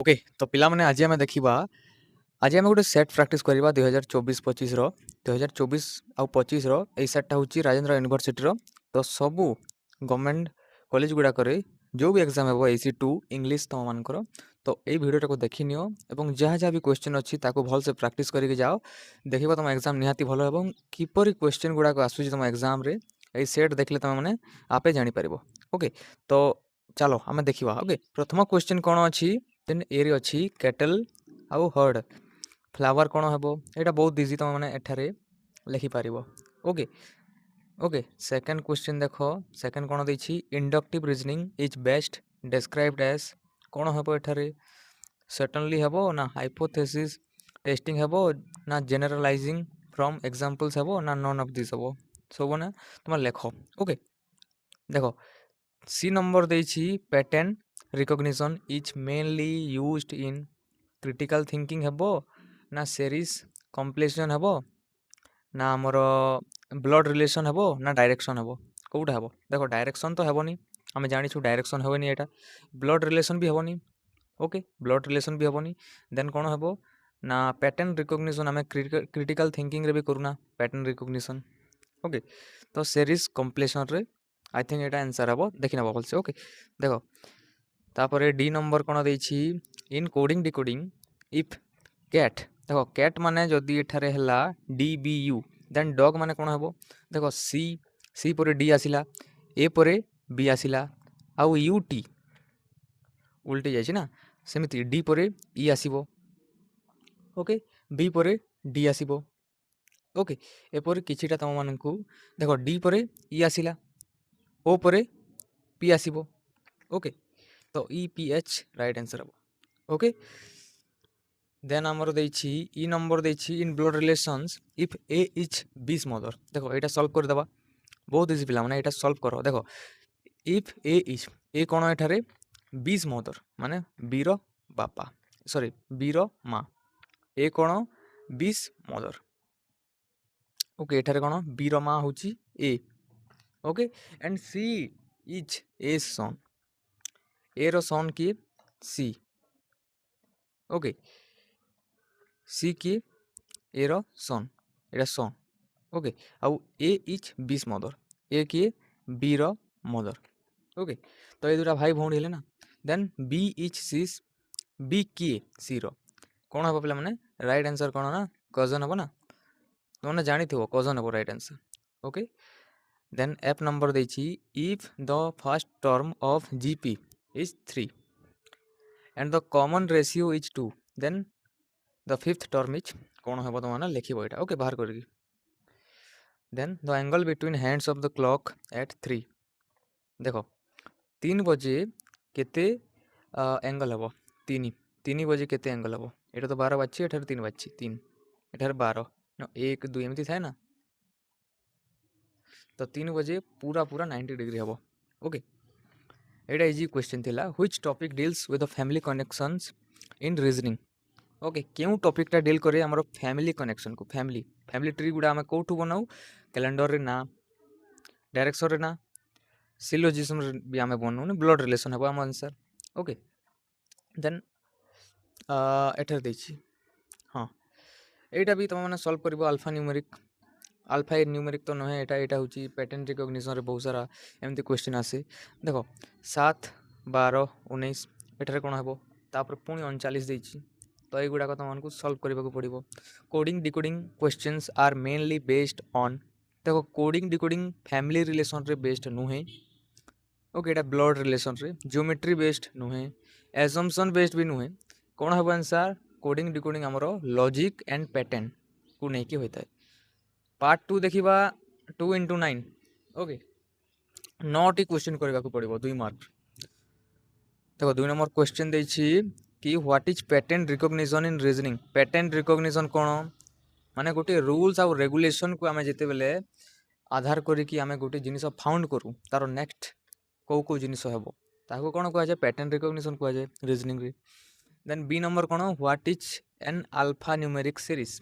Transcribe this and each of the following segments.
Okay तो पिलामाने आज आम देखा आज आम गोटे सेट प्राक्ट करवा 2024-25 2024 आउ 25 यही सेट्टा हूँ राजेन्द्र यूनिभर्सिटी तो सबू गवर्नमेंट कॉलेज गुड़ाक जो भी एग्जाम हे AC2 इंग्लिश तुम मानकर तो यही भिडियो को देखी नियो एवं जहाँ जहाँ भी क्वेश्चन अच्छी भल से प्राक्ट करके जाओ देखो तुम एग्जाम निहाती भल एवं किपरि क्वेश्चन गुड़ाक आसूँ तुम एग्जाम रे यही सेट देखले तुम मैंने आपे जापर। ओके तो चलो आम देखा। ओके प्रथम क्वेश्चन कौन अच्छी देन ए रे अच्छी केटल आउ हर्ड फ्लावर कौन हम यहाँ बहुत इजी तुम मैंने एठारे लिखिपार। ओके ओके सेकेंड क्वेश्चन देख सेकेंड कौन देछि inductive reasoning is best described as कौन हम एठारे सर्टेनली हम ना हाइपोथेसिस टेस्टिंग हम ना जनरलाइजिंग फ्रॉम एग्जांपल्स हम ना नन ऑफ दिस हम सब ना तुम लेख। ओके देखो सी नंबर देछि pattern recognition is mainly used in critical thinking हेबो ना सीरीज कम्प्लीशन हेबो ना आमर ब्लड रिलेशन हेबो ना डायरेक्शन हेबो कोउटा हेबो। देखो डायरेक्शन तो हेबोनी आमे जानिछु डायरेक्शन हेबोनी एटा ब्लड रिलेशन भी हेबोनी। ओके ब्लड रिलेशन भी हेबोनी देन कोन हेबो ना पैटर्न रिकॉग्निशन आमे क्रिटिकल थिंकिंग रे भी करूना पैटर्न रिकॉग्निशन। ओके तो सीरीज कम्प्लीशन रे आई थिंक एटा आंसर हेबो देखि नबो भलसे। ओके देखो तापरे डी नंबर कौन देछि in coding decoding if cat देखो कैट माने जदि एठारे हला DBU देन डॉग माने कौन हेबो देखो सी परे डी आसिला ए परे बी आसिला आउ UT उल्टी जाइछि ना सेमिति डी परे ई आसीबो। ओके बी परे डी आसीबो। ओके एपरि किछिटा तम मानकु देखो डी परे ई आसिला ओ परे पी आसीबो। ओके तो EPH राइट आंसर हम। ओके देन आमर देछि ई नंबर देछि in blood relations if A is B's mother देखो एटा सॉल्व कर देबा बहुत इजी पिला माने एटा सॉल्व करो। देखो इफ ए इज ए कोन एठारे 20 मदर माने बीर बापा सॉरी बीर माँ ए कोन 20 मदर। ओके एठारे कोन बीर माँ होची A. Okay and C is A son A रो सन की सी। ओके सी की ए रो सन एटा सन। ओके आउ ए इज 20 मदर ए किए बी रो मदर। ओके तो ये दुटा भाई भौणी हेले ना देन बी इज सीस बी किए सी रो कौन हम पे मैंने राइट आंसर कौन ना कजन हम ना तुमने जानी थो कजन हम right answer. Okay then F number देछि if the first term of GP is 3 and the common ratio is 2 then the fifth term is कौन हम तुम लिखो यहाँ। ओके बाहर करके then the angle between hands of the clock at 3 देखो 3 बजे केते एंगल हम 3 बजे केते एंगल हम ये तो 12 बाजि एठार 3 बाजि 3 एठार 12 1 2 एमती थाए ना तो 3 बजे पूरा पूरा 90 डिग्री हम। ओके एटा इजी क्वेश्चन थिला which topic deals with the family connections in reasoning. Okay क्यों टॉपिकटा डील करे हमर फैमिली कनेक्शन को फैमिली फैमिली ट्री गुडा आम कौटू बनाऊ कैलेंडर रे ना डायरेक्शन रे ना सिलोजिज्म रे भी आम बनाऊ ब्लड रिलेशन हम आम आंसर। ओके देन एठार देछि हाँ एटा भी तुम मैंने सॉल्व कर अल्फा न्यूमेरिक अल्फा न्यूमेरिक तो नुहे एटा हूँ पैटर्न रिकॉग्निशन रे बहुत सारा एमती क्वेश्चन आसे। देखो 7 12 19 एठार कौन हम तापर पुणी 39 देछि तो युड़ाक तुमको सॉल्व करने को पड़ो। Coding decoding questions are mainly based on देखो कोडिंग डिकोडिंग फैमिली रिलेशन रे बेस्ड नुहे। ओके एटा ब्लड रिलेशन रे ज्योमेट्री बेस्ड नुहे एजम्पशन बेस्ड भी नुहे कौन हम आंसर कोडिंग डिकोडिंग आमर लॉजिक एंड पैटर्न को लेकिन होता है। पार्ट 2 देखा 2 into 9 ओके 9टी क्वेश्चन करने को पड़ो 2 मार्क। देखो 2 नंबर क्वेश्चन देछि कि what is pattern recognition in reasoning pattern recognition कौन माने गोटे रूल्स आउ रेगुलेशन को आमे जेते बेले आधार करिकी आमे गोटे जिनिस फाउंड करू तार नेक्स्ट को जिनिस हेबो ताको कोन कहै छै पैटर्न रिकॉग्निशन कहै छै रीजनिंग रे। देन बी नंबर कोन what is an alpha numeric series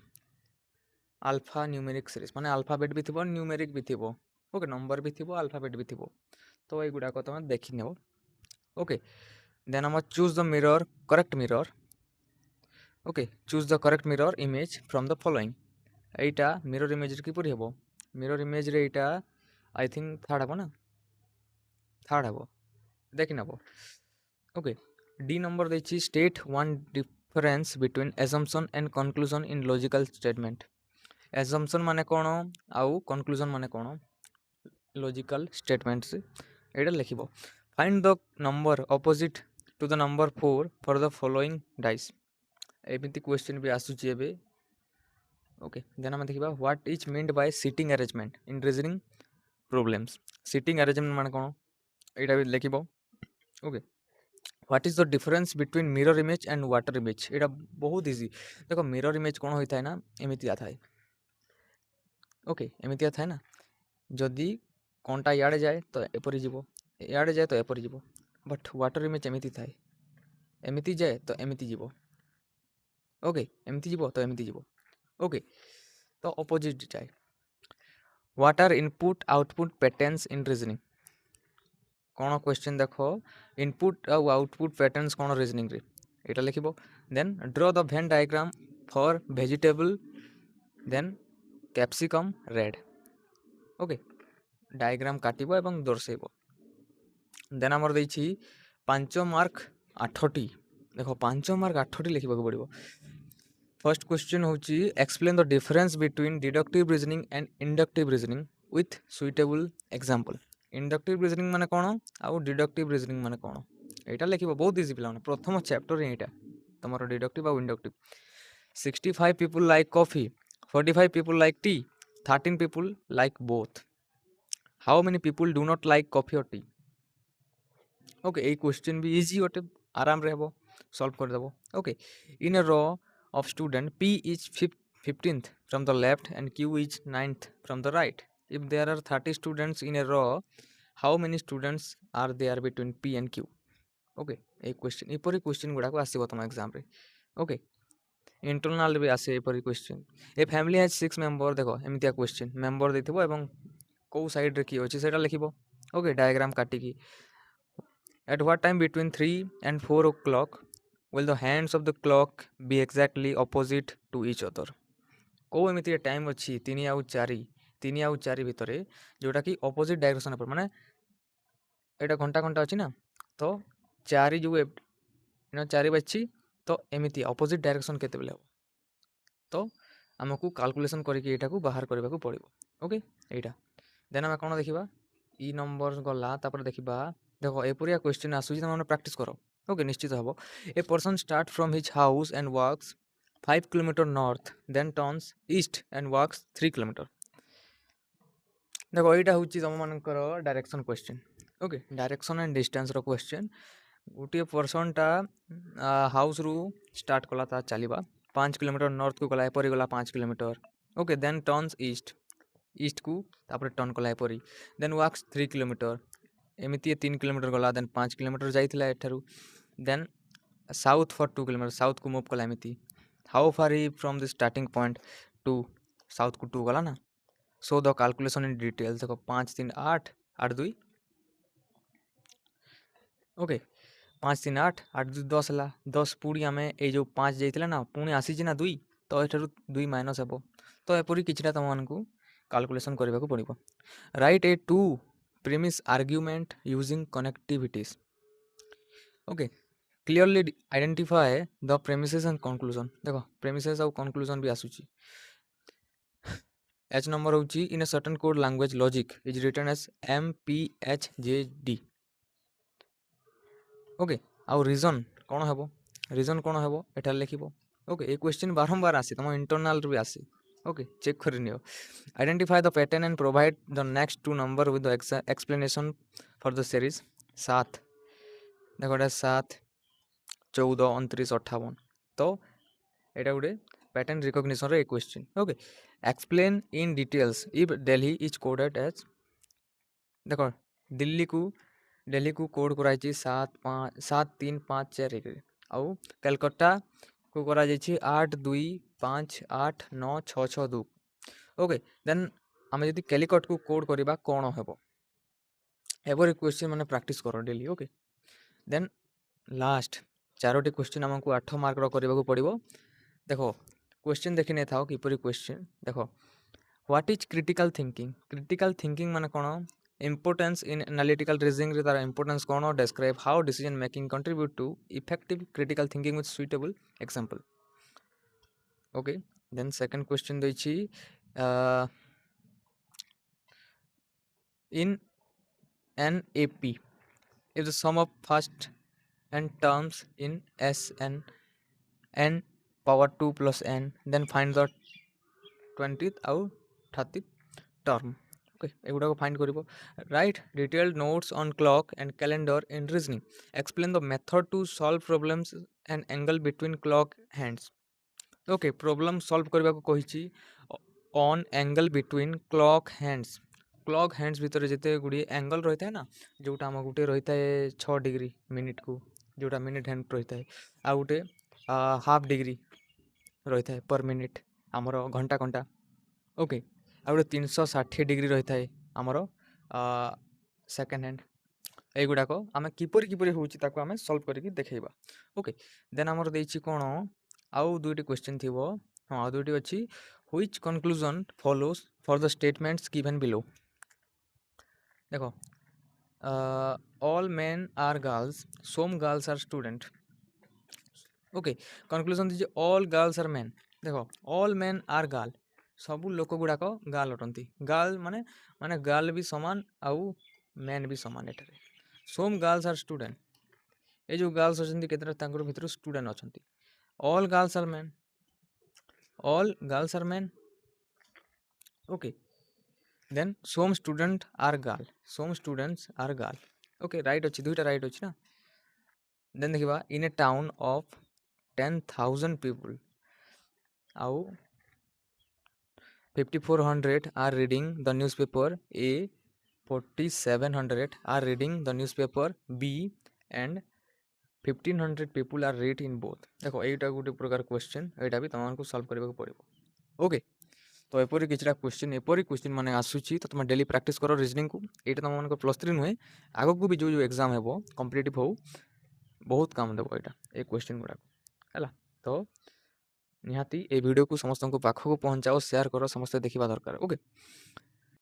alpha numeric series माने अल्फाबेट भी थी न्यूमेरिक भी थी ओके नंबर भी थी अल्फाबेट भी थी तो ये गुड़ाक तुम देखी नेब। ओके देन हम choose the mirror correct mirror okay choose the correct mirror image from the following Etah mirror image किपरि हेबो मिरर इमेज रे एटा आई थिंक थर्ड हेबो ना थर्ड हेबो देखि नबो ओके डी नंबर देछि state one difference between assumption and conclusion in logical statement assumption माने कोन आउ conclusion माने कोन लॉजिकल स्टेटमेंट्स एटा लिखिबो find the number opposite to the number 4 for the following dice एमिति क्वेश्चन भी आसुची एबे ओके देन हम देखिबा what is meant by sitting arrangement in reasoning problems sitting arrangement माने कोन एटा भी लिखिबो okay what is the difference between mirror image and water image एटा बहुत इजी देखो मिरर इमेज कोन होइता है ना एमितिया थाए ओके एमितिया थाए ना जदि कोनटा याडे जाए तो एपरि जीवो याडे जाए तो एपरि जीवो बट वाटर इमेज एमिति थाए एमिति जाए तो एमिति जीवो ओके एमिति जीवो तो एमिति जीवो ओके तो ऑपोजिट जाए what are input output patterns in reasoning कौन क्वेश्चन देखो इनपुट और आउटपुट पैटर्न्स कौन रीजनिंग रे एटा लिखिबो then draw the Venn diagram for vegetable then capsicum red okay diagram काटिबो एवं दर्शेबो देन हमर दैछि 5 मार्क 8टी देखो 5 मार्क 8टी लिखिबो पड़िबो फर्स्ट क्वेश्चन होची explain the difference between deductive reasoning and inductive reasoning with suitable example inductive reasoning माने कोन आउ deductive reasoning माने कोन एटा लिखिबो बहुत इजी पिला माने प्रथम चैप्टर एटा तमरो डिडक्टिव आउ inductive 65 people like coffee 45 people like tea 13 people like both how many people do not like coffee or tea okay ए क्वेश्चन भी इजी होटे आराम रे हेबो सॉल्व कर देबो okay in a row of student P is 15th from the left and Q is 9th from the right. If there are 30 students in a row, how many students are there between P and Q? Okay, a question. एपरी question गुड़ा को आसीबो तम exam रे. Okay. Internal भी आसे एपरी question. A family has 6 member देखो एमितिया क्वेश्चन मेंबर देथिबो एवं को साइड रे की होची सेटा लिखिबो. ओके डायग्राम काटी की. At what time between 3 and 4 o'clock will the hands of the clock be exactly opposite to each other को एमिति टाइम अछि 3 आउ 4 भितरे जोटा कि ऑपोजिट डायरेक्शन पर माने एटा घंटा घंटा अछि ना तो 4 जो एना 4 बछि तो एमिति ऑपोजिट डायरेक्शन केते बेले तो हमकु कैलकुलेशन करिकि एटा को बाहर करबा को पड़िबो ओके एटा देन हम कोन देखिबा ई नंबर गला तापर देखिबा देखो एपुरिया क्वेश्चन आसुची तमने प्रैक्टिस करो ओके निश्चित हबो a person start from his house and walks 5 kilometre north then turns east and walks 3 kilometre देखो एटा होची तम मानकर direction question okay direction and distance रो क्वेश्चन गोटे पर्सन टा हाउस रु स्टार्ट कला ता चलीबा 5 किलोमीटर नॉर्थ को गला एपरी गला 5 kilometre okay then turns east को तापर टर्न कला एपरी देन वॉक्स 3 किलोमीटर एमिति 3 किलोमीटर गला देन 5 किलोमीटर जाइथिला एठारु then south for 2 kilometre south को मूव कला एमिति how far he from the starting point to south को 2 गला ना so the calculation in detail देखो 5 3 8 8 2 ओके 5 3 8 8 2 10 ला 10 पूरी हमें ए जो 5 जाइथिला ना पुणी आसी छि ना 2 तो एठारु 2 माइनस हेबो तो एपरी किछटा तमन को कैलकुलेशन करबा को पड़िबो right A 2 premise argument using connectivities okay clearly identify the premises and conclusion देखो premises और conclusion भी आसुची H number होची in a certain code language logic is written as MPHJD okay और reason कोन हेबो reason कोन हेबो एटा लिखिबो okay ए question बारंबार आसी तम इंटरनल भी आसी okay check करि neo identify the pattern and provide the next two number with the explanation for the series 7 देखो एटा 7 14 29 58 तो एटा गुडे पैटर्न रिकॉग्निशन रे question okay explain in details if Delhi is coded as देखो दिल्ली को कोड कराई छी 7 3 5 4 1 आउ कलकत्ता को करा जाय छी 8 2 5 8 9 6 6 2 ओके देन आमे जदि कैलिकट को कोड करिबा कोन हेबो एवरी क्वेश्चन माने प्रैक्टिस करो डेली ओके देन लास्ट 4टी क्वेश्चन आमको 8 मार्क करने पड़ो। देख क्वेश्चन देखी नहीं था किपरि क्वेश्चन देख व्हाट इज क्रिटिकल थिंकिंग माने कौन इंपोर्टेंस इन एनालिटिकल रीजनिंग रे तार इंपोर्टेंस कौन describe how decision making contribute to effective critical thinking with suitable example. Okay then second question देछि in an AP if the sum of first n terms in Sn n power 2 plus n then find the 20th ଆଉ 30th term। okay এগুড়াক find করিব। Right detailed notes on clock and calendar in reasoning, explain the method to solve problems and angle between clock hands। Okay problem solve करने को कही on angle between clock hands भितर जिते Gudi angle रही है ना जोटा आम गोटे रही है 6 डिग्री मिनिट को जोटा मिनिट हैंड रही है आ गोटे हाफ डिग्री रही है पर मिनिट आमर घंटा घंटा। ओके आ गोटे 360 डिग्री रही है आमर सेकेंड हैंड। एगुड़ाक आम किपरि होमें सल्व करके देखा। ओके देन आमर देछि कौन आउ दुईटी क्वेश्चन थी हाँ आउ दुईटी अच्छी which conclusion follows for the statements given below. देखो all men are girls some girls are student. Okay conclusion दीजिए ऑल गर्ल्स आर मेन। देखो ऑल मेन आर गर्ल सबू लोक गुड़ाक गर्ल अटंती गर्ल माने माने गर्ल भी समान आउ मेन भी समान एठारे। सम गर्ल्स आर स्टूडेंट ये जो गर्ल्स अच्छा केतटा भर स्टूडेंट अच्छा all girls are men all girls are men। okay then some student are girl some students are girl। okay right अच्छी दुईटा right अच्छी ना। then देखिबा in a town of 10,000 people आउ 5400 are reading the newspaper A, 4700 are reading the newspaper B and 1500 people are read in both। देखो एटा गोटे प्रकार question एटा भी तुमको सॉल्व करबा को पड़िबो। ओके तो एपरी किछटा क्वेश्चन एपरी क्वेश्चन माने आसुची तो तुम डेली प्रैक्टिस करो रीजनिंग को। एटा तुम मानको +3 नुहे आगो भी जो एग्जाम हेबो कॉम्पिटिटिव हो बहुत काम देबो एटा ए क्वेश्चन गुडा हैला। तो निहाती ए वीडियो को समस्त को पाखो को पहुंचाओ शेयर करो समस्त देखिबा दरकार। ओके